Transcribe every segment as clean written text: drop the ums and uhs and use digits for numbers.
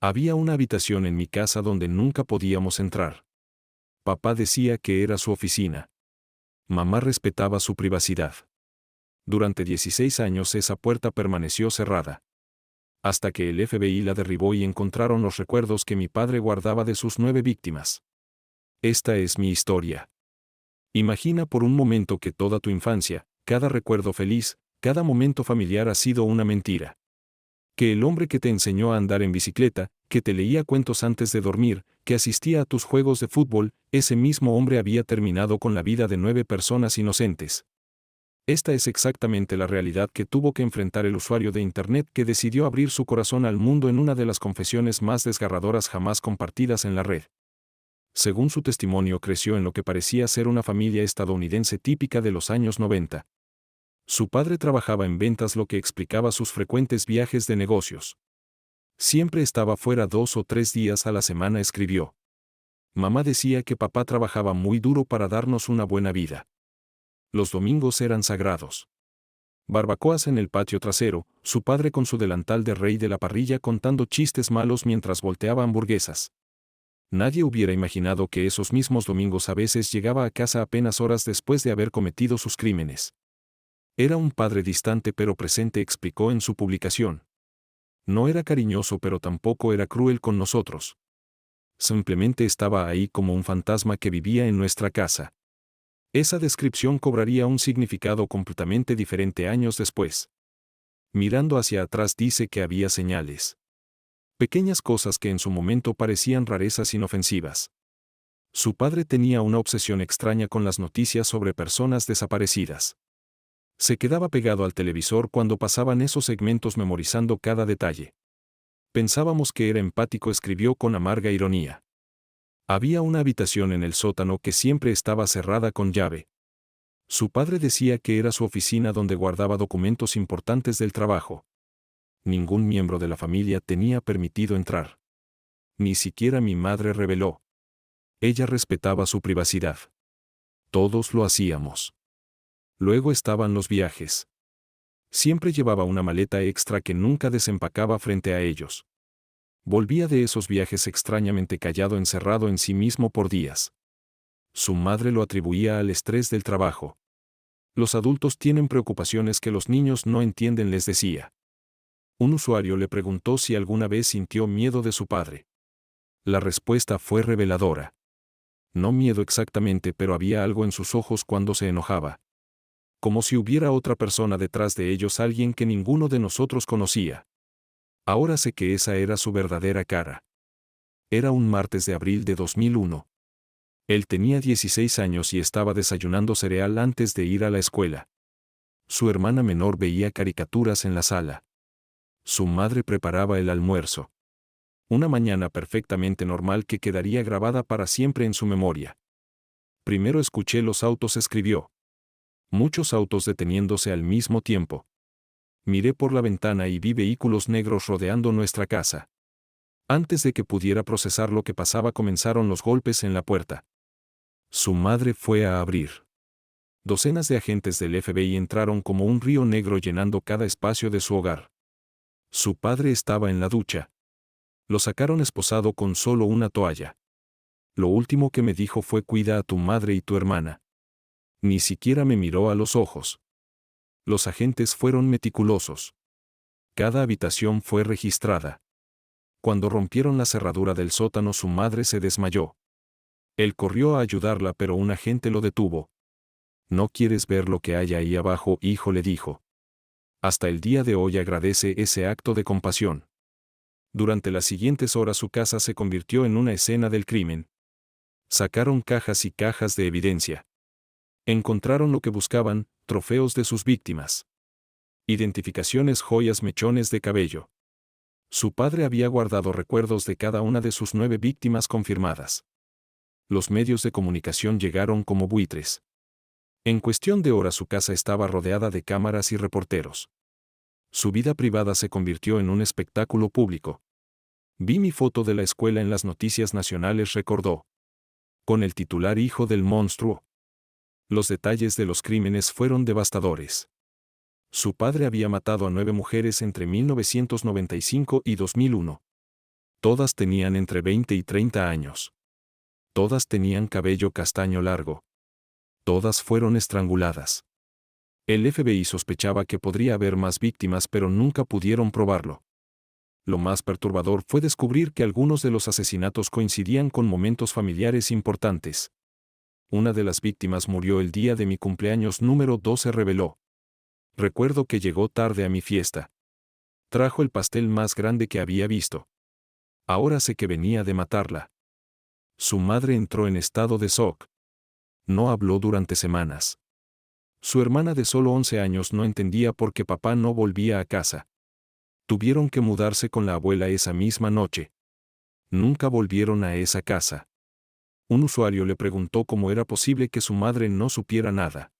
Había una habitación en mi casa donde nunca podíamos entrar. Papá decía que era su oficina. Mamá respetaba su privacidad. Durante 16 años esa puerta permaneció cerrada. Hasta que el FBI la derribó y encontraron los recuerdos que mi padre guardaba de sus 9 víctimas. Esta es mi historia. Imagina por un momento que toda tu infancia, cada recuerdo feliz, cada momento familiar ha sido una mentira. Que el hombre que te enseñó a andar en bicicleta, que te leía cuentos antes de dormir, que asistía a tus juegos de fútbol, ese mismo hombre había terminado con la vida de 9 personas inocentes. Esta es exactamente la realidad que tuvo que enfrentar el usuario de Internet que decidió abrir su corazón al mundo en una de las confesiones más desgarradoras jamás compartidas en la red. Según su testimonio, creció en lo que parecía ser una familia estadounidense típica de los años 90. Su padre trabajaba en ventas, lo que explicaba sus frecuentes viajes de negocios. Siempre estaba fuera 2 o 3 días a la semana, escribió. Mamá decía que papá trabajaba muy duro para darnos una buena vida. Los domingos eran sagrados. Barbacoas en el patio trasero, su padre con su delantal de rey de la parrilla contando chistes malos mientras volteaba hamburguesas. Nadie hubiera imaginado que esos mismos domingos a veces llegaba a casa apenas horas después de haber cometido sus crímenes. Era un padre distante pero presente, explicó en su publicación. No era cariñoso pero tampoco era cruel con nosotros. Simplemente estaba ahí como un fantasma que vivía en nuestra casa. Esa descripción cobraría un significado completamente diferente años después. Mirando hacia atrás dice que había señales. Pequeñas cosas que en su momento parecían rarezas inofensivas. Su padre tenía una obsesión extraña con las noticias sobre personas desaparecidas. Se quedaba pegado al televisor cuando pasaban esos segmentos memorizando cada detalle. Pensábamos que era empático, escribió con amarga ironía. Había una habitación en el sótano que siempre estaba cerrada con llave. Su padre decía que era su oficina donde guardaba documentos importantes del trabajo. Ningún miembro de la familia tenía permitido entrar. Ni siquiera mi madre reveló. Ella respetaba su privacidad. Todos lo hacíamos. Luego estaban los viajes. Siempre llevaba una maleta extra que nunca desempacaba frente a ellos. Volvía de esos viajes extrañamente callado, encerrado en sí mismo por días. Su madre lo atribuía al estrés del trabajo. Los adultos tienen preocupaciones que los niños no entienden, les decía. Un usuario le preguntó si alguna vez sintió miedo de su padre. La respuesta fue reveladora. No miedo exactamente, pero había algo en sus ojos cuando se enojaba. Como si hubiera otra persona detrás de ellos, alguien que ninguno de nosotros conocía. Ahora sé que esa era su verdadera cara. Era un martes de abril de 2001. Él tenía 16 años y estaba desayunando cereal antes de ir a la escuela. Su hermana menor veía caricaturas en la sala. Su madre preparaba el almuerzo. Una mañana perfectamente normal que quedaría grabada para siempre en su memoria. Primero escuché los autos, escribió. Muchos autos deteniéndose al mismo tiempo. Miré por la ventana y vi vehículos negros rodeando nuestra casa. Antes de que pudiera procesar lo que pasaba, comenzaron los golpes en la puerta. Su madre fue a abrir. Docenas de agentes del FBI entraron como un río negro llenando cada espacio de su hogar. Su padre estaba en la ducha. Lo sacaron esposado con solo una toalla. Lo último que me dijo fue: cuida a tu madre y tu hermana. Ni siquiera me miró a los ojos. Los agentes fueron meticulosos. Cada habitación fue registrada. Cuando rompieron la cerradura del sótano, su madre se desmayó. Él corrió a ayudarla, pero un agente lo detuvo. ¿No quieres ver lo que hay ahí abajo, hijo?, le dijo. Hasta el día de hoy agradece ese acto de compasión. Durante las siguientes horas su casa se convirtió en una escena del crimen. Sacaron cajas y cajas de evidencia. Encontraron lo que buscaban: trofeos de sus víctimas. Identificaciones, joyas, mechones de cabello. Su padre había guardado recuerdos de cada una de sus 9 víctimas confirmadas. Los medios de comunicación llegaron como buitres. En cuestión de horas su casa estaba rodeada de cámaras y reporteros. Su vida privada se convirtió en un espectáculo público. Vi mi foto de la escuela en las noticias nacionales, recordó. Con el titular "Hijo del monstruo". Los detalles de los crímenes fueron devastadores. Su padre había matado a 9 mujeres entre 1995 y 2001. Todas tenían entre 20 y 30 años. Todas tenían cabello castaño largo. Todas fueron estranguladas. El FBI sospechaba que podría haber más víctimas, pero nunca pudieron probarlo. Lo más perturbador fue descubrir que algunos de los asesinatos coincidían con momentos familiares importantes. Una de las víctimas murió el día de mi cumpleaños número 12, reveló. Recuerdo que llegó tarde a mi fiesta. Trajo el pastel más grande que había visto. Ahora sé que venía de matarla. Su madre entró en estado de shock. No habló durante semanas. Su hermana de solo 11 años no entendía por qué papá no volvía a casa. Tuvieron que mudarse con la abuela esa misma noche. Nunca volvieron a esa casa. Un usuario le preguntó cómo era posible que su madre no supiera nada.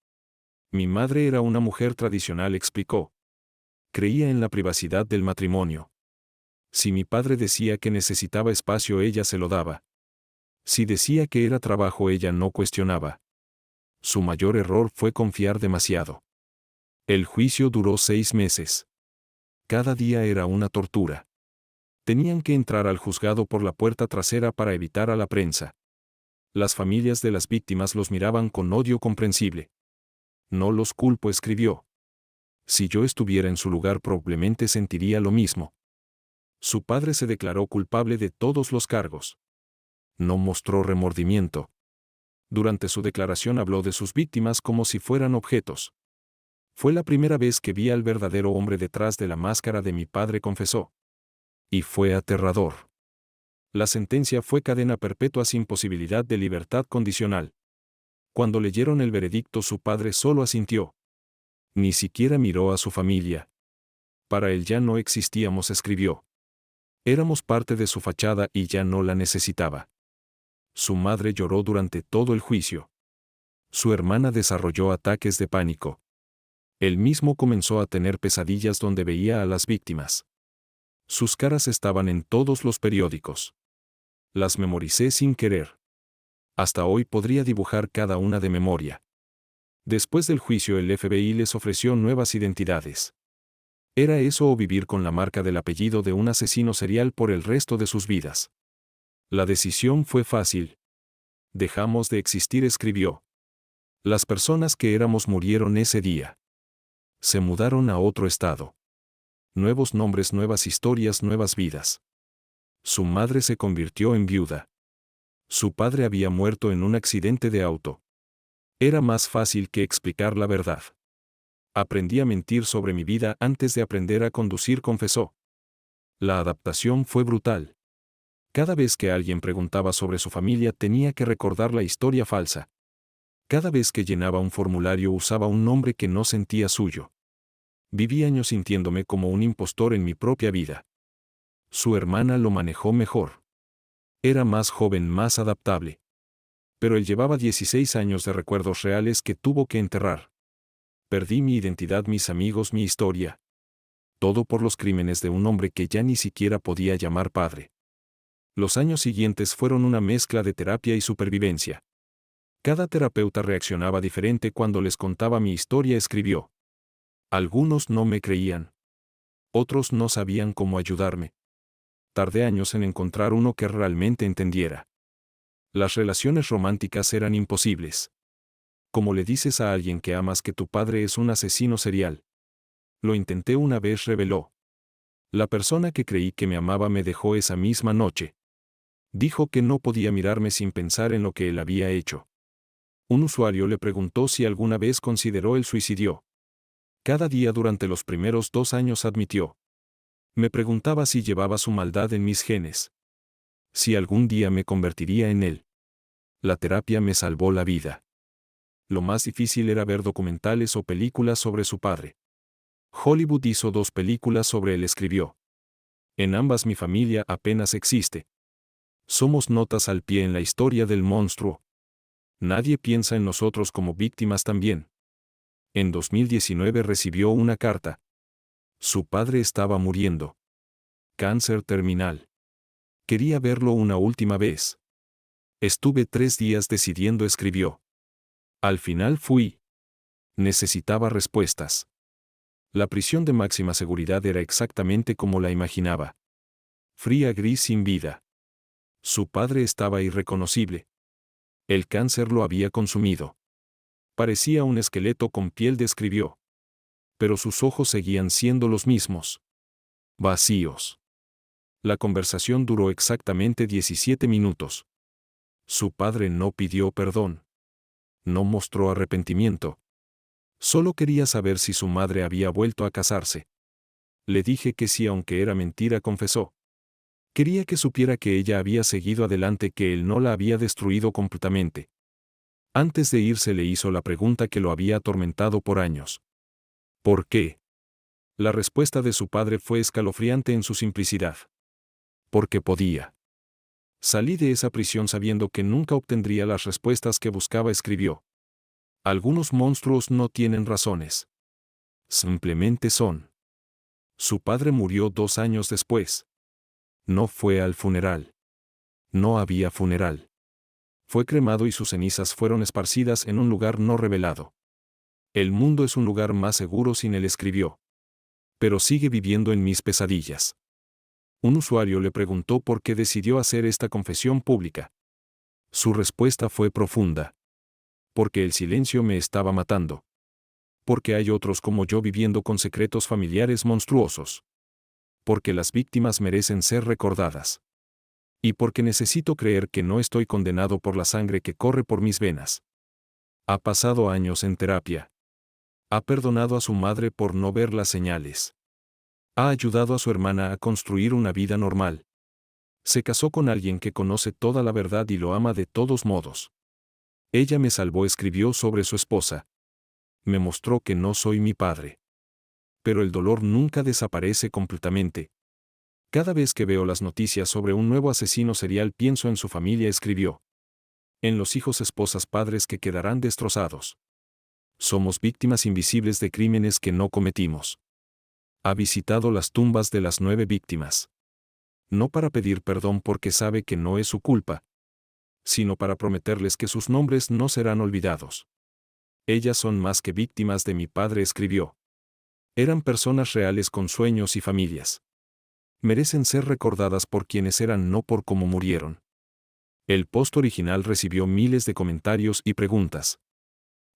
Mi madre era una mujer tradicional, explicó. Creía en la privacidad del matrimonio. Si mi padre decía que necesitaba espacio, ella se lo daba. Si decía que era trabajo, ella no cuestionaba. Su mayor error fue confiar demasiado. El juicio duró 6 meses. Cada día era una tortura. Tenían que entrar al juzgado por la puerta trasera para evitar a la prensa. Las familias de las víctimas los miraban con odio comprensible. No los culpo, escribió. Si yo estuviera en su lugar, probablemente sentiría lo mismo. Su padre se declaró culpable de todos los cargos. No mostró remordimiento. Durante su declaración habló de sus víctimas como si fueran objetos. Fue la primera vez que vi al verdadero hombre detrás de la máscara de mi padre, confesó. Y fue aterrador. La sentencia fue cadena perpetua sin posibilidad de libertad condicional. Cuando leyeron el veredicto, su padre solo asintió. Ni siquiera miró a su familia. Para él ya no existíamos, escribió. Éramos parte de su fachada y ya no la necesitaba. Su madre lloró durante todo el juicio. Su hermana desarrolló ataques de pánico. Él mismo comenzó a tener pesadillas donde veía a las víctimas. Sus caras estaban en todos los periódicos. Las memoricé sin querer. Hasta hoy podría dibujar cada una de memoria. Después del juicio, el FBI les ofreció nuevas identidades. ¿Era eso o vivir con la marca del apellido de un asesino serial por el resto de sus vidas? La decisión fue fácil. Dejamos de existir, escribió. Las personas que éramos murieron ese día. Se mudaron a otro estado. Nuevos nombres, nuevas historias, nuevas vidas. Su madre se convirtió en viuda. Su padre había muerto en un accidente de auto. Era más fácil que explicar la verdad. Aprendí a mentir sobre mi vida antes de aprender a conducir, confesó. La adaptación fue brutal. Cada vez que alguien preguntaba sobre su familia, tenía que recordar la historia falsa. Cada vez que llenaba un formulario, usaba un nombre que no sentía suyo. Viví años sintiéndome como un impostor en mi propia vida. Su hermana lo manejó mejor. Era más joven, más adaptable. Pero él llevaba 16 años de recuerdos reales que tuvo que enterrar. Perdí mi identidad, mis amigos, mi historia. Todo por los crímenes de un hombre que ya ni siquiera podía llamar padre. Los años siguientes fueron una mezcla de terapia y supervivencia. Cada terapeuta reaccionaba diferente cuando les contaba mi historia, escribió. Algunos no me creían. Otros no sabían cómo ayudarme. Tardé años en encontrar uno que realmente entendiera. Las relaciones románticas eran imposibles. ¿Cómo le dices a alguien que amas que tu padre es un asesino serial? Lo intenté una vez, reveló. La persona que creí que me amaba me dejó esa misma noche. Dijo que no podía mirarme sin pensar en lo que él había hecho. Un usuario le preguntó si alguna vez consideró el suicidio. Cada día durante los primeros 2 años, admitió. Me preguntaba si llevaba su maldad en mis genes. Si algún día me convertiría en él. La terapia me salvó la vida. Lo más difícil era ver documentales o películas sobre su padre. Hollywood hizo 2 películas sobre él, escribió. En ambas mi familia apenas existe. Somos notas al pie en la historia del monstruo. Nadie piensa en nosotros como víctimas también. En 2019 recibió una carta. Su padre estaba muriendo. Cáncer terminal. Quería verlo una última vez. Estuve 3 días decidiendo, escribió. Al final fui. Necesitaba respuestas. La prisión de máxima seguridad era exactamente como la imaginaba. fría gris sin vida. Su padre estaba irreconocible. El cáncer lo había consumido. Parecía un esqueleto con piel, describió. Pero sus ojos seguían siendo los mismos. Vacíos. La conversación duró exactamente 17 minutos. Su padre no pidió perdón. No mostró arrepentimiento. Solo quería saber si su madre había vuelto a casarse. Le dije que sí, aunque era mentira, confesó. Quería que supiera que ella había seguido adelante, que él no la había destruido completamente. Antes de irse le hizo la pregunta que lo había atormentado por años. ¿Por qué? La respuesta de su padre fue escalofriante en su simplicidad. Porque podía. Salí de esa prisión sabiendo que nunca obtendría las respuestas que buscaba, escribió. Algunos monstruos no tienen razones. Simplemente son. Su padre murió 2 años después. No fue al funeral. No había funeral. Fue cremado y sus cenizas fueron esparcidas en un lugar no revelado. El mundo es un lugar más seguro sin él, escribió. Pero sigue viviendo en mis pesadillas. Un usuario le preguntó por qué decidió hacer esta confesión pública. Su respuesta fue profunda. Porque el silencio me estaba matando. Porque hay otros como yo viviendo con secretos familiares monstruosos. Porque las víctimas merecen ser recordadas. Y porque necesito creer que no estoy condenado por la sangre que corre por mis venas. Ha pasado años en terapia. Ha perdonado a su madre por no ver las señales. Ha ayudado a su hermana a construir una vida normal. Se casó con alguien que conoce toda la verdad y lo ama de todos modos. Ella me salvó, escribió sobre su esposa. Me mostró que no soy mi padre. Pero el dolor nunca desaparece completamente. Cada vez que veo las noticias sobre un nuevo asesino serial pienso en su familia, escribió. En los hijos, esposas, padres que quedarán destrozados. Somos víctimas invisibles de crímenes que no cometimos. Ha visitado las tumbas de las 9 víctimas. No para pedir perdón porque sabe que no es su culpa, sino para prometerles que sus nombres no serán olvidados. Ellas son más que víctimas de mi padre, escribió. Eran personas reales con sueños y familias. Merecen ser recordadas por quienes eran, no por cómo murieron. El post original recibió miles de comentarios y preguntas.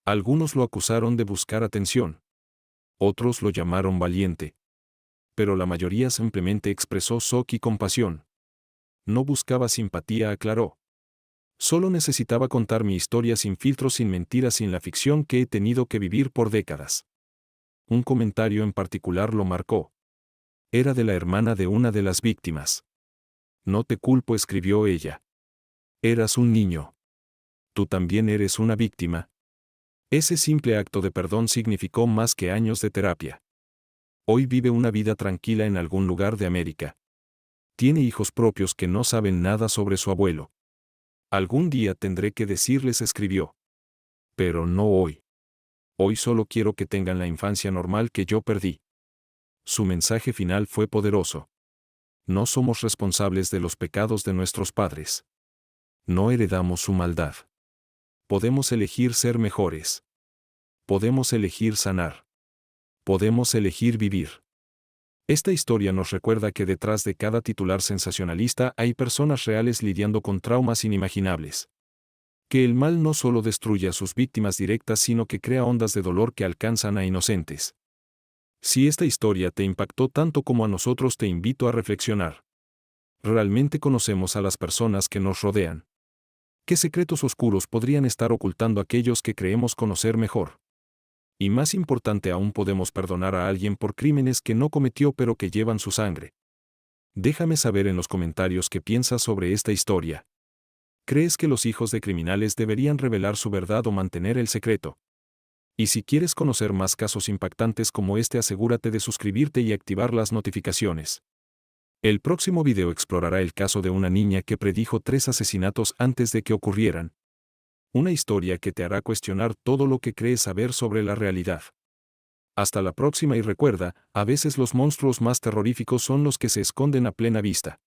Algunos lo acusaron de buscar atención. Otros lo llamaron valiente. Pero la mayoría simplemente expresó shock y compasión. No buscaba simpatía, aclaró. Solo necesitaba contar mi historia sin filtros, sin mentiras, sin la ficción que he tenido que vivir por décadas. Un comentario en particular lo marcó. Era de la hermana de una de las víctimas. No te culpo, escribió ella. Eras un niño. Tú también eres una víctima. Ese simple acto de perdón significó más que años de terapia. Hoy vive una vida tranquila en algún lugar de América. Tiene hijos propios que no saben nada sobre su abuelo. Algún día tendré que decirles, escribió. Pero no hoy. Hoy solo quiero que tengan la infancia normal que yo perdí. Su mensaje final fue poderoso. No somos responsables de los pecados de nuestros padres. No heredamos su maldad. Podemos elegir ser mejores. Podemos elegir sanar. Podemos elegir vivir. Esta historia nos recuerda que detrás de cada titular sensacionalista hay personas reales lidiando con traumas inimaginables. Que el mal no solo destruye a sus víctimas directas, sino que crea ondas de dolor que alcanzan a inocentes. Si esta historia te impactó tanto como a nosotros, te invito a reflexionar. ¿Realmente conocemos a las personas que nos rodean? ¿Qué secretos oscuros podrían estar ocultando aquellos que creemos conocer mejor? Y más importante aún, ¿podemos perdonar a alguien por crímenes que no cometió pero que llevan su sangre? Déjame saber en los comentarios qué piensas sobre esta historia. ¿Crees que los hijos de criminales deberían revelar su verdad o mantener el secreto? Y si quieres conocer más casos impactantes como este, asegúrate de suscribirte y activar las notificaciones. El próximo video explorará el caso de una niña que predijo 3 asesinatos antes de que ocurrieran. Una historia que te hará cuestionar todo lo que crees saber sobre la realidad. Hasta la próxima y recuerda, a veces los monstruos más terroríficos son los que se esconden a plena vista.